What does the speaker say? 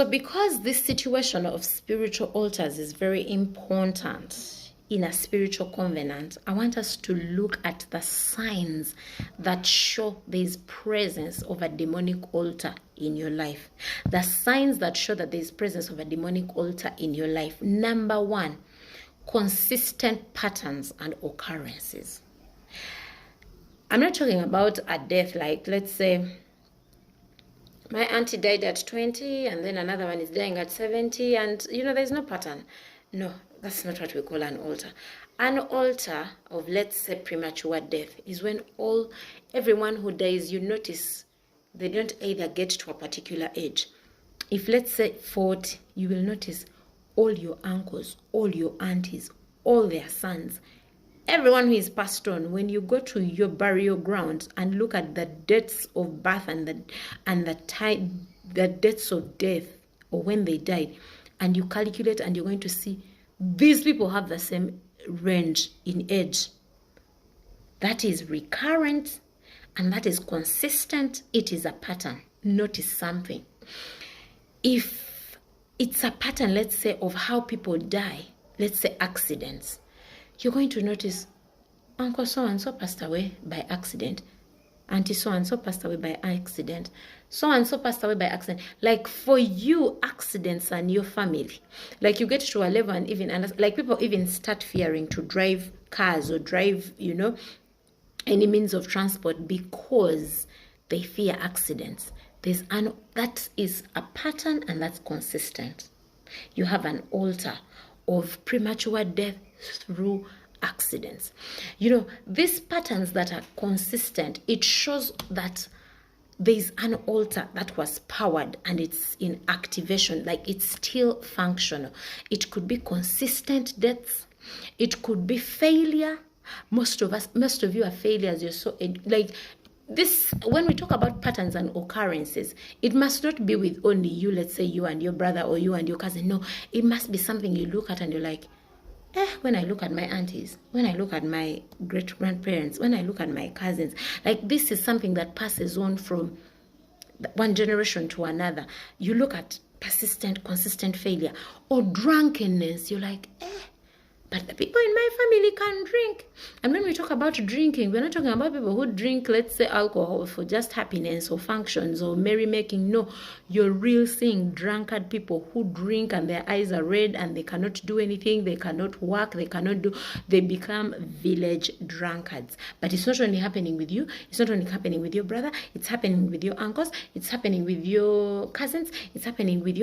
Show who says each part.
Speaker 1: So because this situation of spiritual altars is very important in a spiritual covenant, I want us to look at the signs that show there is presence of a demonic altar in your life. The signs that show that there is presence of a demonic altar in your life. Number one, consistent patterns and occurrences. I'm not talking about a death, like let's say my auntie died at 20 and then another one is dying at 70 and there's no pattern. No, that's not what we call an altar. An altar of, let's say, premature death is when everyone who dies, you notice they don't either get to a particular age. If let's say 40, you will notice all your uncles, all your aunties, all their sons, everyone who is passed on, when you go to your burial ground and look at the dates of birth and the dates of death or when they died, and you calculate and you're going to see these people have the same range in age. That is recurrent and that is consistent. It is a pattern. Notice something. If it's a pattern, let's say, of how people die, let's say accidents, you're going to notice Uncle so-and-so passed away by accident. Auntie so-and-so passed away by accident. So-and-so passed away by accident. Like for you, accidents are in your family. Like you get to a level and like people even start fearing to drive cars or drive, any means of transport because they fear accidents. That is a pattern and that's consistent. You have an altar of premature death through accidents. These patterns that are consistent, it shows that there's an altar that was powered and it's in activation, like it's still functional. It could be consistent deaths. It could be failure. Most of you are failures. You're so like this. When we talk about patterns and occurrences, it must not be with only you, let's say you and your brother or you and your cousin. No, it must be something you look at and you're like, when I look at my aunties, when I look at my great-grandparents, when I look at my cousins, like this is something that passes on from one generation to another. You look at persistent, consistent failure or drunkenness, you're like, but the people in my family can drink. And when we talk about drinking, we're not talking about people who drink, let's say, alcohol for just happiness or functions or merrymaking. No, you're real seeing drunkard people who drink and their eyes are red and they cannot do anything. They cannot work. They become village drunkards. But it's not only happening with you. It's not only happening with your brother. It's happening with your uncles. It's happening with your cousins. It's happening with your